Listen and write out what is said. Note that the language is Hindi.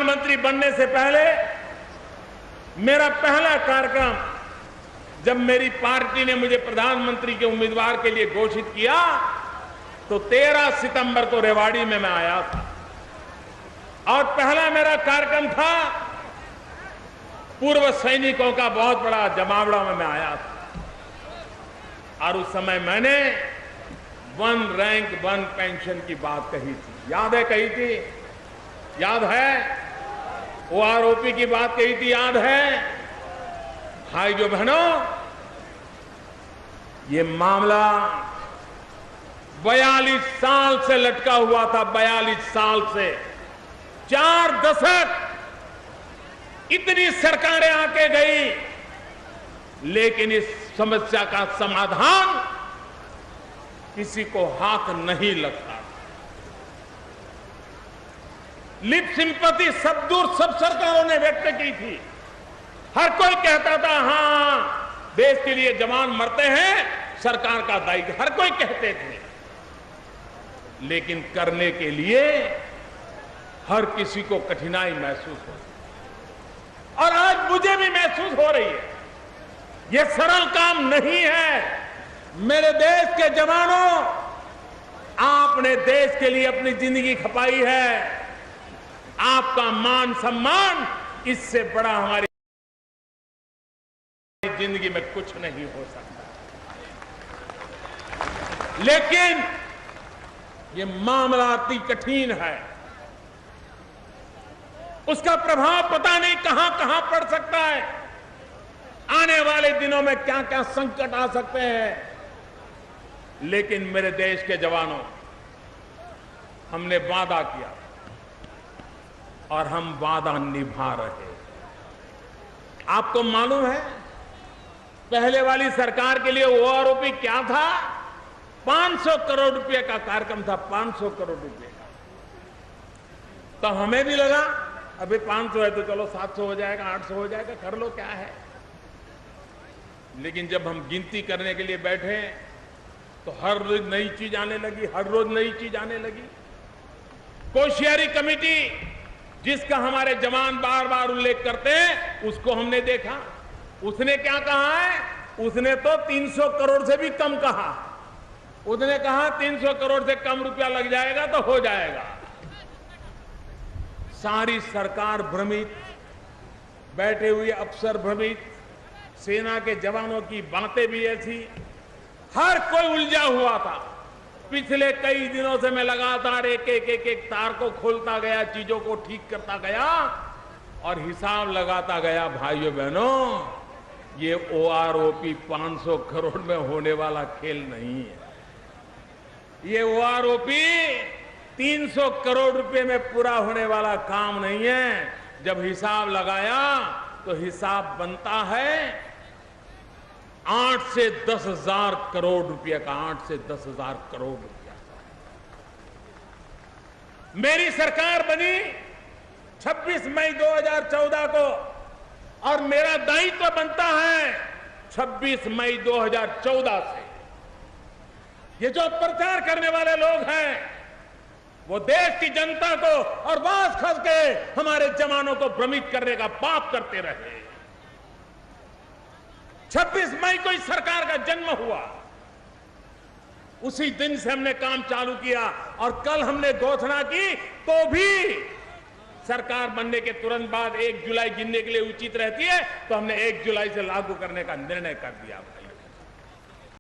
प्रधानमंत्री बनने से पहले मेरा पहला कार्यक्रम जब मेरी पार्टी ने मुझे प्रधानमंत्री के उम्मीदवार के लिए घोषित किया तो 13 सितंबर को रेवाड़ी में मैं आया था और पहला मेरा कार्यक्रम था पूर्व सैनिकों का बहुत बड़ा जमावड़ा में मैं आया था और उस समय मैंने 1 रैंक 1 पेंशन की बात कही थी। याद है कही थी? याद है? ओआरओपी की बात कही थी, याद है? भाइयों बहनों, ये मामला 42 साल से लटका हुआ था। 42 साल से 4 दशक इतनी सरकारें आके गई, लेकिन इस समस्या का समाधान किसी को हाथ नहीं लगता। लिप सिंपैथी सब सरकारों ने व्यक्त की थी। हर कोई कहता था हां, देश के लिए जवान मरते हैं, सरकार का दायित्व, हर कोई कहते थे। लेकिन करने के लिए हर किसी को कठिनाई महसूस हो, और आज मुझे भी महसूस हो रही है। यह सरल काम नहीं है। मेरे देश के जवानों, आपने देश के लिए अपनी जिंदगी खपाई है। आपका मान सम्मान इससे बड़ा हमारी जिंदगी में कुछ नहीं हो सकता। लेकिन ये मामला अति कठिन है। उसका प्रभाव पता नहीं कहां कहां पड़ सकता है। आने वाले दिनों में क्या क्या संकट आ सकते हैं। लेकिन मेरे देश के जवानों, हमने वादा किया और हम वादा निभा रहे। आपको मालूम है पहले वाली सरकार के लिए ओआरओपी क्या था? 500 करोड़ रुपए का कार्यक्रम था। 500 करोड़ रुपए का। तो हमें भी लगा अभी 500 है तो चलो 700 हो जाएगा, 800 हो जाएगा, कर लो, क्या है। लेकिन जब हम गिनती करने के लिए बैठे तो हर रोज नई चीज आने लगी, हर रोज नई चीज आने लगी। कोशियारी कमेटी जिसका हमारे जवान बार बार उल्लेख करते हैं, उसको हमने देखा। उसने क्या कहा है? उसने तो 300 करोड़ से भी कम कहा। उसने कहा 300 करोड़ से कम रुपया लग जाएगा तो हो जाएगा। सारी सरकार भ्रमित, बैठे हुए अफसर भ्रमित, सेना के जवानों की बातें भी ऐसी, हर कोई उलझा हुआ था। पिछले कई दिनों से मैं लगातार एक तार को खोलता गया, चीजों को ठीक करता गया और हिसाब लगाता गया। भाइयों बहनों, ये ओआरओपी 500 करोड़ में होने वाला खेल नहीं है। ये ओआरओपी 300 करोड़ रुपए में पूरा होने वाला काम नहीं है। जब हिसाब लगाया तो हिसाब बनता है 8 से 10,000 करोड़ रुपए का। 8 से 10,000 करोड़ रुपया। मेरी सरकार बनी 26 मई 2014 को और मेरा दायित्व बनता है 26 मई 2014 से। ये जो प्रचार करने वाले लोग हैं, वो देश की जनता को और बास खस के हमारे जवानों को भ्रमित करने का पाप करते रहे। 26 मई को इस सरकार का जन्म हुआ। उसी दिन से हमने काम चालू किया और कल हमने घोषणा की तो भी सरकार बनने के तुरंत बाद 1 जुलाई गिनने के लिए उचित रहती है, तो हमने 1 जुलाई से लागू करने का निर्णय कर दिया। भाई